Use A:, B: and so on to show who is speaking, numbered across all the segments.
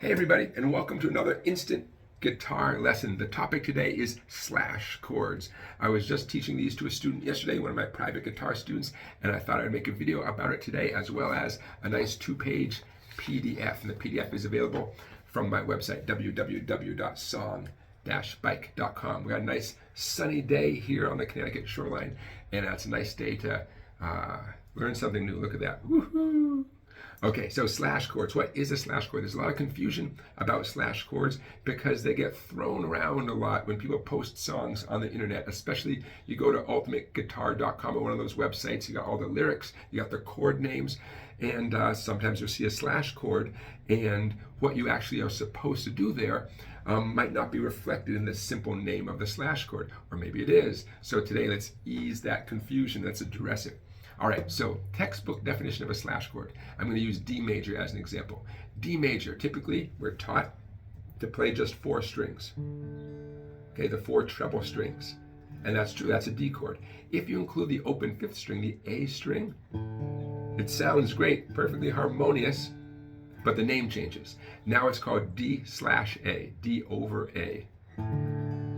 A: Hey everybody, and welcome to another instant guitar lesson. The topic today is slash chords. I was just teaching these to a student yesterday, one of my private guitar students, and I thought I'd make a video about it today, as well as a nice 2-page PDF. And the PDF is available from my website, www.song-bike.com. We got a nice sunny day here on the Connecticut shoreline, and it's a nice day to learn something new. Look at that. Woohoo! Okay, so slash chords. What is a slash chord? There's a lot of confusion about slash chords because they get thrown around a lot when people post songs on the internet, especially you go to ultimateguitar.com or one of those websites, you got all the lyrics, you got the chord names, and sometimes you'll see a slash chord, and what you actually are supposed to do there might not be reflected in the simple name of the slash chord, or maybe it is. So today, let's ease that confusion, let's address it. All right, so textbook definition of a slash chord. I'm going to use D major as an example. D major, typically we're taught to play just 4 strings. Okay, the 4 treble strings. And that's true, that's a D chord. If you include the open 5th string, the A string, it sounds great, perfectly harmonious, but the name changes. Now it's called D/A, D over A.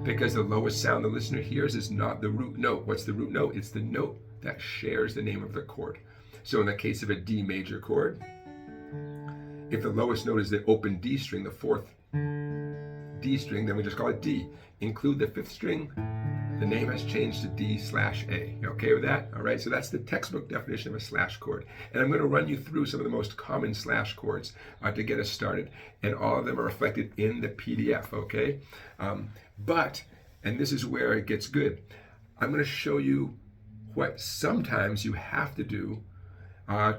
A: Because the lowest sound the listener hears is not the root note. What's the root note? It's the note that shares the name of the chord. So in the case of a D major chord, if the lowest note is the open D string, the 4th D string, then we just call it D. Include the 5th string, the name has changed to D/A. You okay with that? All right, so that's the textbook definition of a slash chord. And I'm going to run you through some of the most common slash chords to get us started. And all of them are reflected in the PDF, okay? And this is where it gets good, I'm going to show you what sometimes you have to do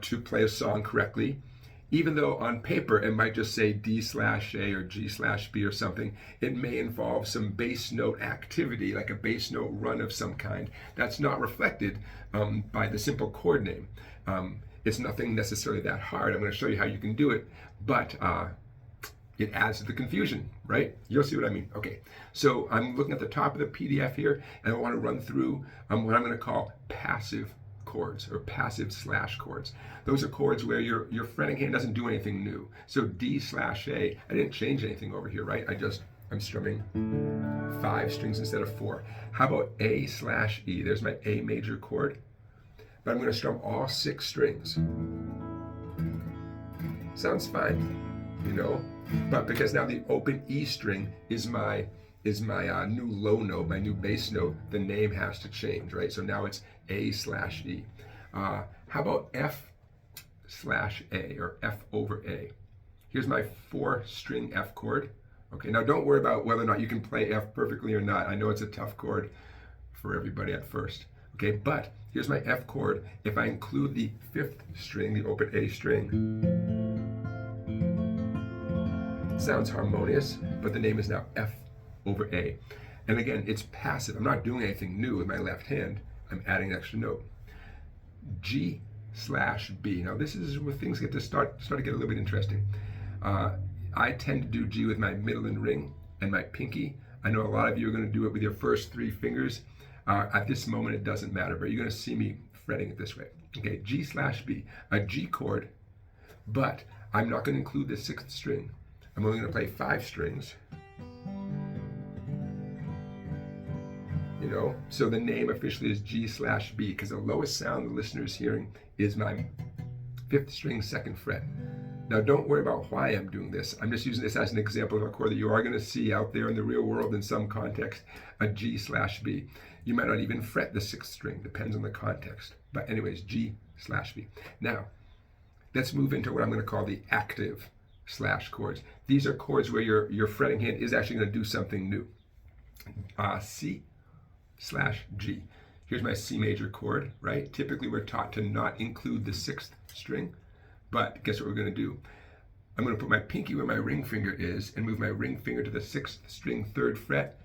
A: to play a song correctly, even though on paper it might just say D/A or G/B or something. It may involve some bass note activity, like a bass note run of some kind, that's not reflected by the simple chord name. It's nothing necessarily that hard. I'm going to show you how you can do it, but it adds to the confusion, right? You'll see what I mean. Okay, so I'm looking at the top of the PDF here, and I want to run through what I'm going to call passive chords, or passive slash chords. Those are chords where your fretting hand doesn't do anything new. So D/A, I didn't change anything over here, right? I'm strumming 5 strings instead of 4. How about A/E? There's my A major chord, but I'm going to strum all 6 strings. Sounds fine, you know? But because now the open E string is my new low note, my new bass note, the name has to change, right? So now it's A/E. How about F/A, or F over A? Here's my 4-string F chord. Okay, now don't worry about whether or not you can play F perfectly or not. I know it's a tough chord for everybody at first. Okay, but here's my F chord. If I include the 5th string, the open A string, sounds harmonious, but the name is now F over A. And again, it's passive. I'm not doing anything new with my left hand. I'm adding an extra note. G/B. Now this is where things get to start to get a little bit interesting. I tend to do G with my middle and ring and my pinky. I know a lot of you are going to do it with your first 3 fingers. At this moment, it doesn't matter, but you're going to see me fretting it this way. Okay, G/B, a G chord, but I'm not going to include the 6th string. I'm only going to play 5 strings. You know, so the name officially is G/B, because the lowest sound the listener is hearing is my 5th string 2nd fret. Now don't worry about why I'm doing this. I'm just using this as an example of a chord that you are going to see out there in the real world in some context, a G/B. You might not even fret the 6th string, depends on the context. But anyways, G/B. Now, let's move into what I'm going to call the active slash chords. These are chords where your fretting hand is actually going to do something new. C/G. Here's my C major chord, right? Typically we're taught to not include the 6th string, but guess what we're going to do? I'm going to put my pinky where my ring finger is and move my ring finger to the 6th string 3rd fret,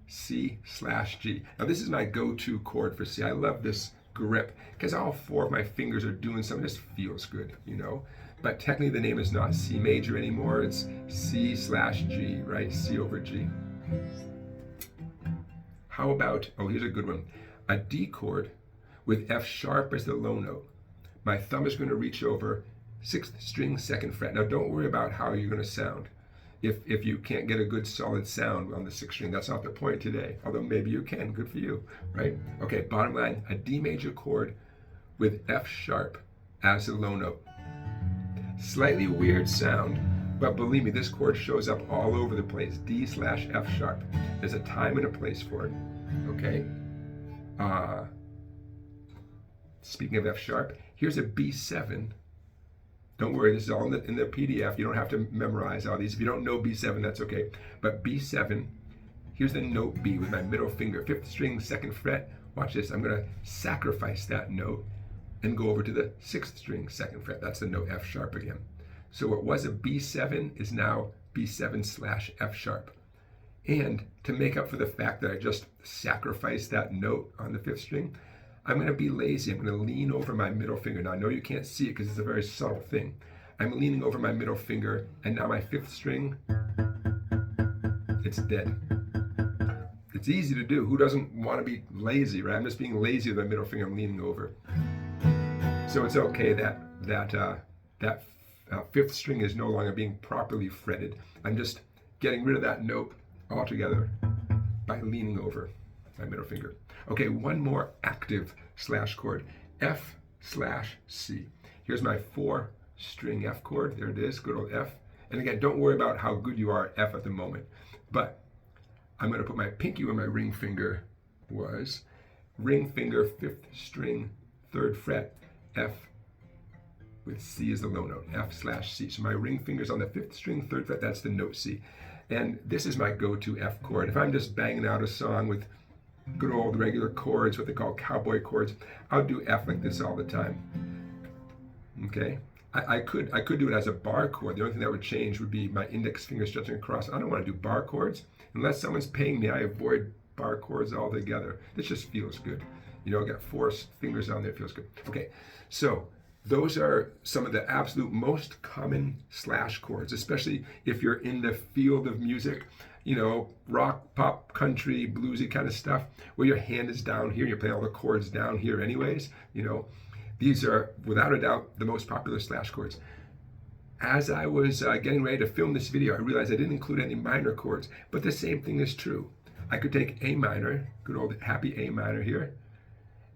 A: C/G. Now this is my go-to chord for C. I love this grip because all 4 of my fingers are doing something. This feels good, you know? But technically the name is not C major anymore, it's C/G, right? C over G. How about, oh, here's a good one, a D chord with F sharp as the low note. My thumb is going to reach over 6th string 2nd fret. Now don't worry about how you're going to sound. if you can't get a good solid sound on the sixth string. That's not the point today, although maybe you can. Good for you, right? Okay, bottom line, a D major chord with F sharp as the low note. Slightly weird sound, but believe me, this chord shows up all over the place. D/F sharp. There's a time and a place for it. Okay. Speaking of F sharp, here's a B7. Don't worry, this is all in the PDF. You don't have to memorize all these. If you don't know B7, that's okay. But B7, here's the note B with my middle finger, 5th string, 2nd fret. Watch this. I'm going to sacrifice that note and go over to the 6th string, 2nd fret. That's the note F sharp again. So what was a B7 is now B7/F sharp. And to make up for the fact that I just sacrificed that note on the 5th string, I'm going to be lazy. I'm going to lean over my middle finger. Now, I know you can't see it because it's a very subtle thing. I'm leaning over my middle finger, and now my 5th string, it's dead. It's easy to do. Who doesn't want to be lazy, right? I'm just being lazy with my middle finger. I'm leaning over. So it's okay that 5th string is no longer being properly fretted. I'm just getting rid of that note altogether by leaning over my middle finger. Okay, one more active slash chord, F/C. Here's my 4-string F chord. There it is, good old F. And again, don't worry about how good you are at F at the moment. But I'm going to put my pinky where my ring finger was. Ring finger, 5th string, 3rd fret, F with C as the low note, F/C. So my ring finger's on the 5th string, 3rd fret, that's the note C. And this is my go-to F chord. If I'm just banging out a song with good old regular chords, what they call cowboy chords, I'll do F like this all the time. Okay? I could do it as a bar chord. The only thing that would change would be my index finger stretching across. I don't want to do bar chords. Unless someone's paying me, I avoid bar chords altogether. This just feels good. You know, I got 4 fingers on there, it feels good. Okay, so those are some of the absolute most common slash chords, especially if you're in the field of music, you know, rock, pop, country, bluesy kind of stuff, where your hand is down here, you're playing all the chords down here anyways, you know. These are, without a doubt, the most popular slash chords. As I was getting ready to film this video, I realized I didn't include any minor chords, but the same thing is true. I could take A minor, good old happy A minor here,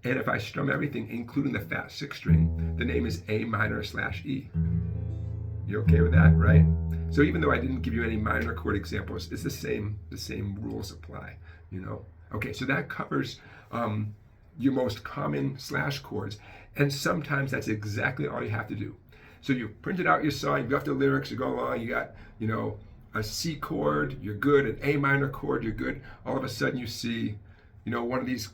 A: and if I strum everything, including the fat 6th string, the name is A minor/E. You okay with that, right? So even though I didn't give you any minor chord examples, it's the same rules apply, you know? Okay, so that covers your most common slash chords, and sometimes that's exactly all you have to do. So you printed out your song, you got the lyrics, you go along, you got, you know, a C chord, you're good, an A minor chord, you're good. All of a sudden you see, you know, one of these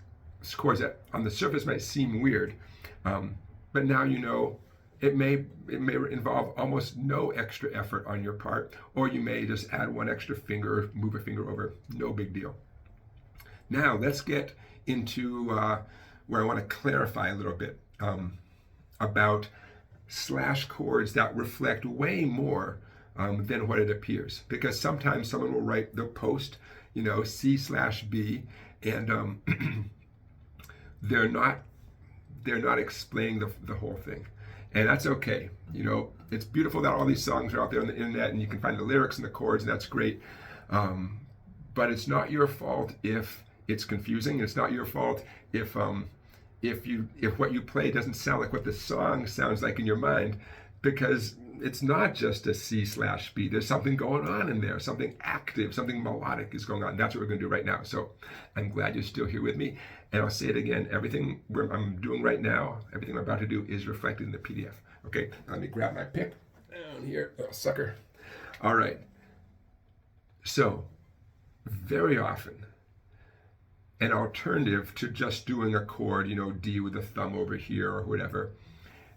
A: chords that on the surface might seem weird, but now you know it may involve almost no extra effort on your part, or you may just add 1 extra finger, move a finger over, no big deal. Now let's get into where I want to clarify a little bit about slash chords that reflect way more than what it appears, because sometimes someone will write the post, you know, C/B, and they're not explaining the whole thing, and that's okay. You know, it's beautiful that all these songs are out there on the internet and you can find the lyrics and the chords, and that's great, but it's not your fault if it's confusing. It's not your fault if what you play doesn't sound like what the song sounds like in your mind, because it's not just a C/B. There's something going on in there, something active, something melodic is going on. That's what we're going to do right now. So I'm glad you're still here with me. And I'll say it again, everything I'm doing right now, everything I'm about to do is reflected in the PDF. Okay, let me grab my pick down here, little sucker. All right. So very often, an alternative to just doing a chord, you know, D with the thumb over here or whatever,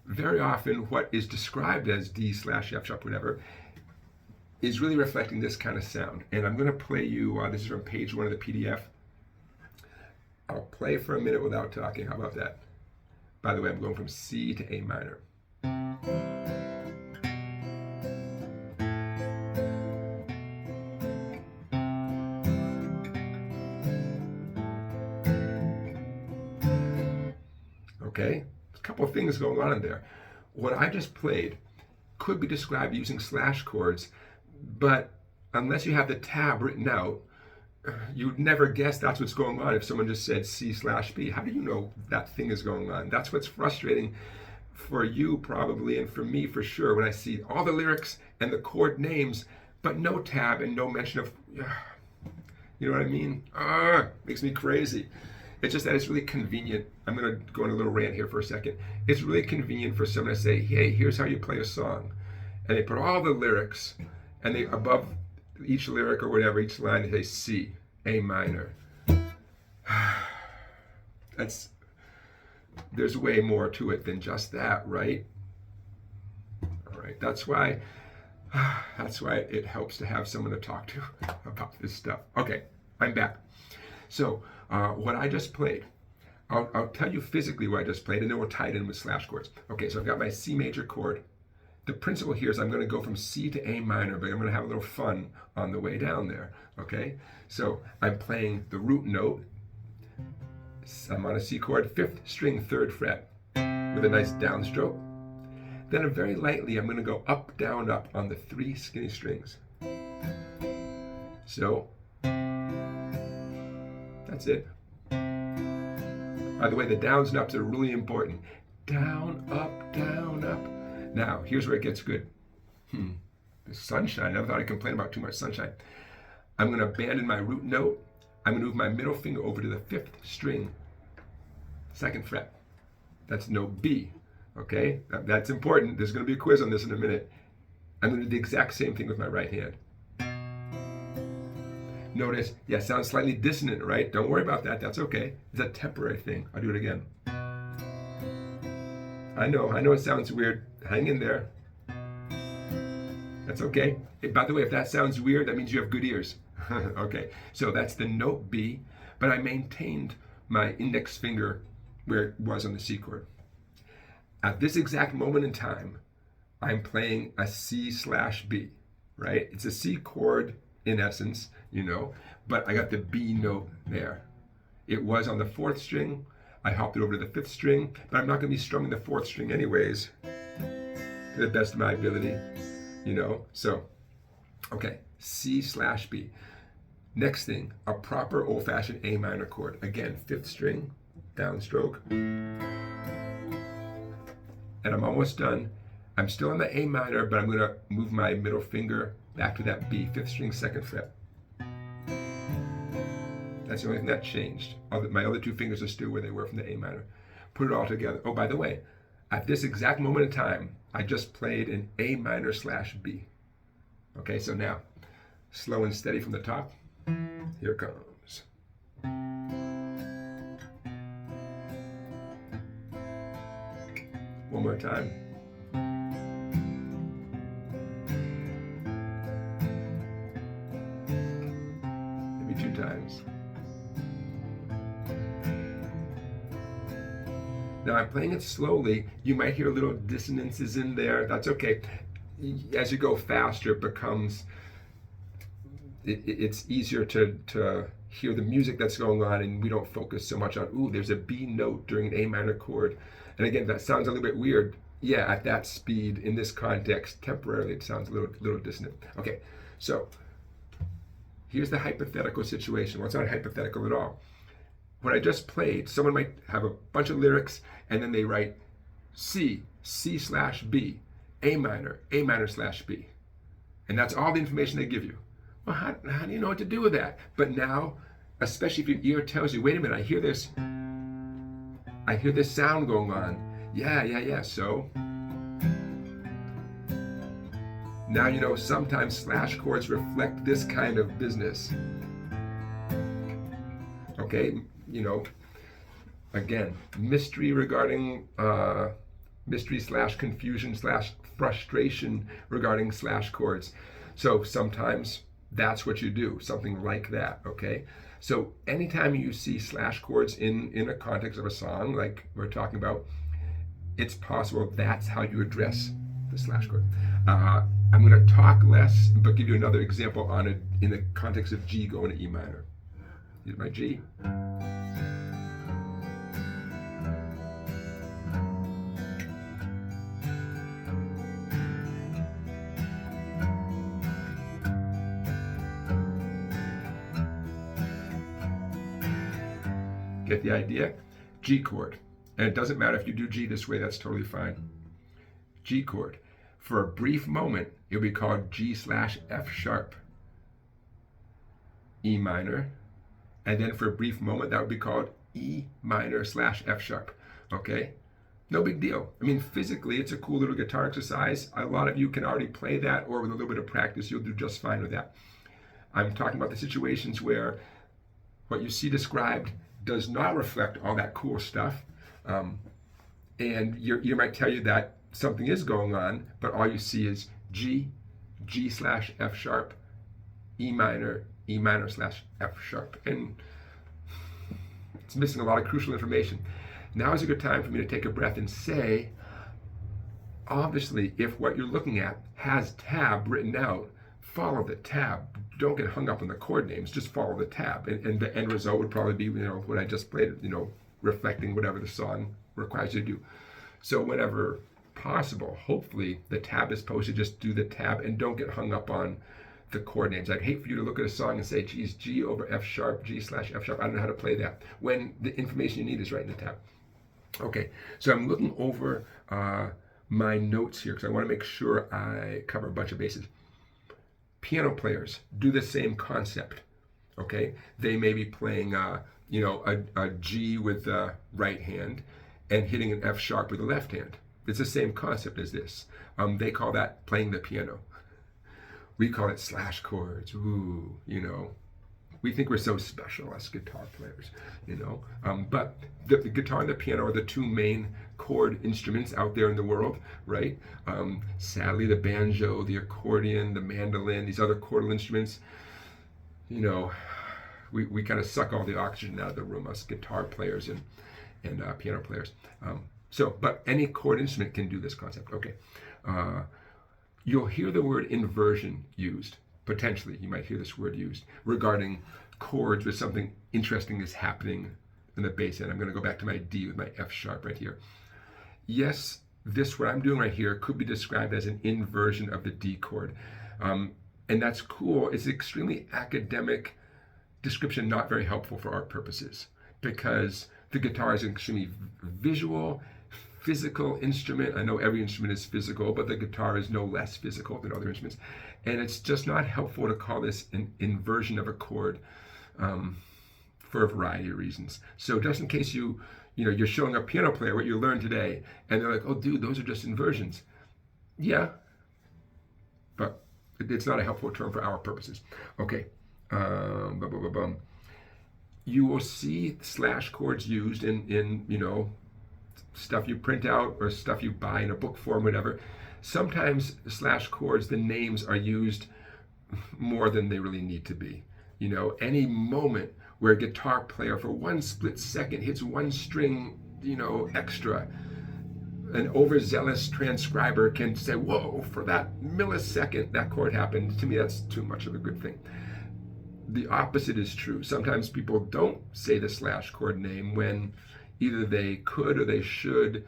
A: very often what is described as D/F sharp, whatever, is really reflecting this kind of sound. And I'm going to play you, this is from page 1 of the PDF. I'll play for a minute without talking. How about that? By the way, I'm going from C to A minor. Okay, a couple of things going on in there. What I just played could be described using slash chords, but unless you have the tab written out, you'd never guess that's what's going on if someone just said C/B. How do you know that thing is going on? That's what's frustrating for you probably, and for me for sure, when I see all the lyrics and the chord names, but no tab and no mention of, you know what I mean? Makes me crazy. It's just that it's really convenient. I'm going to go on a little rant here for a second. It's really convenient for someone to say, hey, here's how you play a song. And they put all the lyrics, and they above each lyric or whatever, each line, they say C, A minor. There's way more to it than just that, right? All right, that's why it helps to have someone to talk to about this stuff. Okay, I'm back. So what I just played, I'll tell you physically what I just played, and then we'll tie it in with slash chords. Okay, so I've got my C major chord. The principle here is I'm going to go from C to A minor, but I'm going to have a little fun on the way down there, okay? So I'm playing the root note. I'm on a C chord, 5th string, 3rd fret, with a nice downstroke. Then very lightly, I'm going to go up, down, up on the 3 skinny strings. So, that's it. By the way, the downs and ups are really important. Down, up, down, up. Now, here's where it gets good. The sunshine. I never thought I'd complain about too much sunshine. I'm going to abandon my root note. I'm going to move my middle finger over to the 5th string, 2nd fret. That's note B. Okay? That's important. There's going to be a quiz on this in a minute. I'm going to do the exact same thing with my right hand. Notice, yeah, it sounds slightly dissonant, right? Don't worry about that. That's okay. It's a temporary thing. I'll do it again. I know it sounds weird. Hang in there. That's okay. By the way, if that sounds weird, that means you have good ears. Okay, so that's the note B, but I maintained my index finger where it was on the C chord. At this exact moment in time, I'm playing a C/B, right? It's a C chord in essence, you know, but I got the B note there. It was on the 4th string. I hopped it over to the 5th string, but I'm not going to be strumming the 4th string anyways, to the best of my ability, you know. So, okay, C/B. Next thing, a proper old-fashioned A minor chord. Again, 5th string, downstroke. And I'm almost done. I'm still on the A minor, but I'm going to move my middle finger back to that B, 5th string, 2nd fret. That's the only thing that changed. My other 2 fingers are still where they were from the A minor. Put it all together. Oh, by the way, at this exact moment in time, I just played an A minor/B. Okay, so now, slow and steady from the top. Here it comes. One more time. Maybe 2 times. Now I'm playing it slowly. You might hear little dissonances in there. That's okay. As you go faster, it becomes, it's easier to hear the music that's going on, and we don't focus so much on, ooh, there's a B note during an A minor chord. And again, that sounds a little bit weird. Yeah, at that speed, in this context, temporarily, it sounds a little dissonant. Okay, so here's the hypothetical situation. Well, it's not hypothetical at all. What I just played, someone might have a bunch of lyrics, and then they write C, C/B, A minor/B. And that's all the information they give you. Well, how do you know what to do with that? But now, especially if your ear tells you, wait a minute, I hear this sound going on. Yeah, so now you know sometimes slash chords reflect this kind of business. Okay, you know, again, mystery regarding mystery/confusion/frustration regarding slash chords. So sometimes that's what you do, something like that, okay? So anytime you see slash chords in a context of a song, like we're talking about, it's possible that's how you address the slash chord. I'm going to talk less, but give you another example on it in the context of G going to E minor. Here's my G. Get the idea? G chord. And it doesn't matter if you do G this way, that's totally fine. G chord. For a brief moment, it'll be called G/F sharp, E minor, and then for a brief moment, that would be called E minor/F sharp, okay? No big deal. I mean, physically, it's a cool little guitar exercise. A lot of you can already play that, or with a little bit of practice, you'll do just fine with that. I'm talking about the situations where what you see described does not reflect all that cool stuff, and you might tell you that something is going on, but all you see is G, G/F sharp, E minor/F sharp, and it's missing a lot of crucial information. Now is a good time for me to take a breath and say, obviously, if what you're looking at has tab written out, follow the tab. Don't get hung up on the chord names, just follow the tab. And the end result would probably be, what I just played, reflecting whatever the song requires you to do. So whenever possible, hopefully the tab is posted, just do the tab and don't get hung up on the chord names. I'd hate for you to look at a song and say, geez, G over F sharp, G/F sharp, I don't know how to play that, when the information you need is right in the tab. Okay, so I'm looking over my notes here because I want to make sure I cover a bunch of bases. Piano players do the same concept, okay? They may be playing, a G with the right hand and hitting an F sharp with the left hand. It's the same concept as this. They call that playing the piano. We call it slash chords. Ooh, we think we're so special as guitar players, but the guitar and the piano are the two main chord instruments out there in the world, right? Sadly, the banjo, the accordion, the mandolin, these other chordal instruments, we kind of suck all the oxygen out of the room, us guitar players and piano players. But any chord instrument can do this concept. Okay. You'll hear the word inversion used. Potentially, you might hear this word used regarding chords where something interesting is happening in the bass end. I'm going to go back to my D with my F sharp right here. Yes, what I'm doing right here could be described as an inversion of the D chord. And that's cool. It's an extremely academic description, not very helpful for our purposes, because the guitar is an extremely visual, physical instrument. I know every instrument is physical, but the guitar is no less physical than other instruments. And it's just not helpful to call this an inversion of a chord for a variety of reasons. So just in case you're showing a piano player what you learned today, and they're like, oh, dude, those are just inversions. Yeah, but it's not a helpful term for our purposes. Okay. You will see slash chords used in stuff you print out or stuff you buy in a book form, whatever. Sometimes slash chords, the names are used more than they really need to be. Any moment where a guitar player for one split second hits one string, extra, an overzealous transcriber can say, whoa, for that millisecond that chord happened. To me, that's too much of a good thing. The opposite is true. Sometimes people don't say the slash chord name when either they could or they should.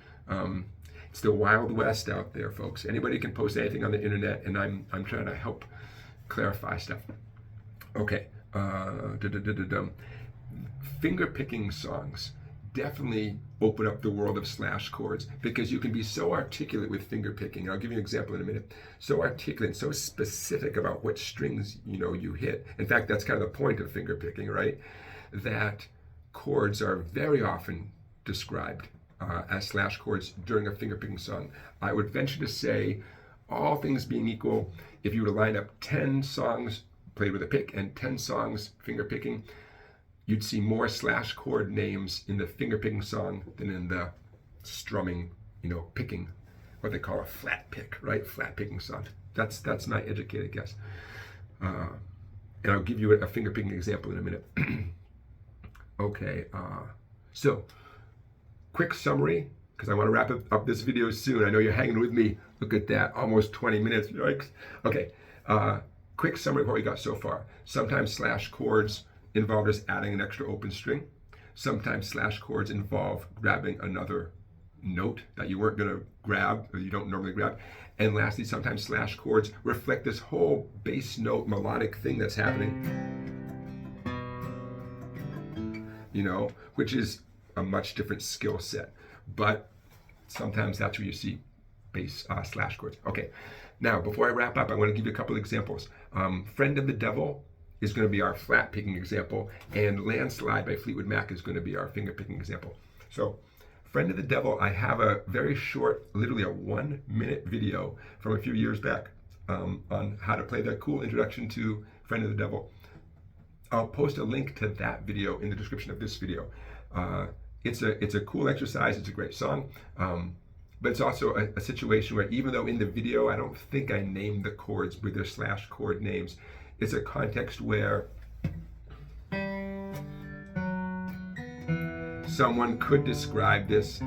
A: It's the Wild West out there, folks. Anybody can post anything on the internet, and I'm trying to help clarify stuff. Okay. Finger picking songs definitely open up the world of slash chords because you can be so articulate with finger picking. I'll give you an example in a minute. So articulate, so specific about what strings you hit. In fact, that's kind of the point of finger picking, right? That chords are very often described as slash chords during a finger picking song. I would venture to say, all things being equal, if you were to line up 10 songs played with a pick and 10 songs finger picking, you'd see more slash chord names in the finger picking song than in the strumming, picking, what they call a flat pick, right? Flat picking song. That's my educated guess. And I'll give you a finger picking example in a minute. Okay, so quick summary, because I want to wrap up this video soon. I know you're hanging with me. Look at that, almost 20 minutes. Yikes. Okay, quick summary of what we got so far. Sometimes slash chords involve just adding an extra open string. Sometimes slash chords involve grabbing another note that you weren't going to grab or you don't normally grab. And lastly, sometimes slash chords reflect this whole bass note melodic thing that's happening. which is a much different skill set. But sometimes that's where you see bass slash chords. Okay, now before I wrap up, I want to give you a couple examples. Friend of the Devil is going to be our flat picking example, and Landslide by Fleetwood Mac is going to be our finger picking example. So Friend of the Devil, I have a very short, literally a 1-minute video from a few years back on how to play the cool introduction to Friend of the Devil. I'll post a link to that video in the description of this video. It's a cool exercise, it's a great song, but it's also a situation where even though in the video I don't think I named the chords with their slash chord names, it's a context where someone could describe this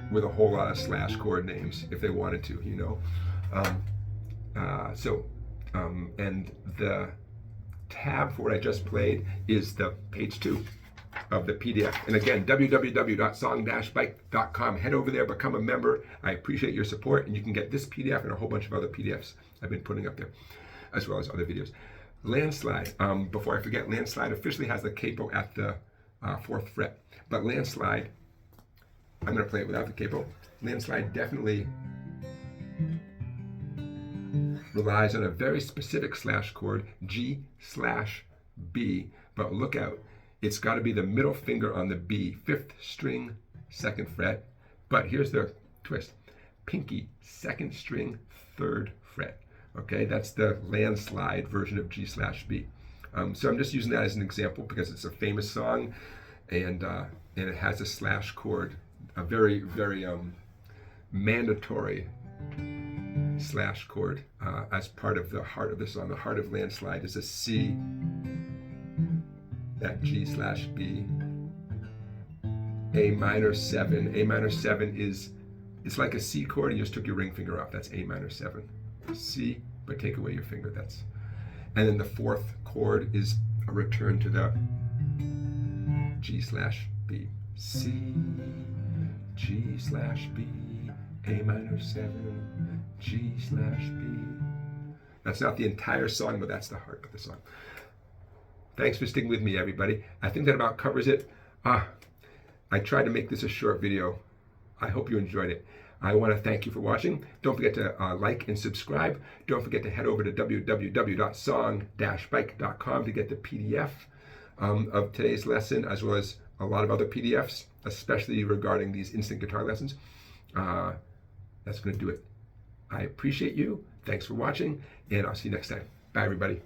A: with a whole lot of slash chord names if they wanted to, and the tab for what I just played is the page 2 of the PDF. And again, www.song-bike.com. Head over there, become a member. I appreciate your support, and you can get this PDF and a whole bunch of other PDFs I've been putting up there, as well as other videos. Landslide, before I forget, Landslide officially has the capo at the 4th fret. But Landslide, I'm going to play it without the capo. Landslide definitely relies on a very specific slash chord, G/B, but look out, it's got to be the middle finger on the B, 5th string, 2nd fret, but here's the twist, pinky, 2nd string, 3rd fret, okay, that's the Landslide version of G/B. So I'm just using that as an example because it's a famous song, and it has a slash chord, a very, very mandatory slash chord as part of the heart of the song. The heart of Landslide is a C, that G/B, A minor 7. A minor 7 is, it's like a C chord and you just took your ring finger off. That's A minor 7. C, but take away your finger. That's, and then the 4th chord is a return to the G/B. C, G/B, A minor 7, G/B. That's not the entire song, but that's the heart of the song. Thanks for sticking with me, everybody. I think that about covers it. I tried to make this a short video. I hope you enjoyed it. I want to thank you for watching. Don't forget to like and subscribe. Don't forget to head over to www.song-bike.com to get the PDF of today's lesson, as well as a lot of other PDFs, especially regarding these instant guitar lessons. That's going to do it. I appreciate you. Thanks for watching, and I'll see you next time. Bye, everybody.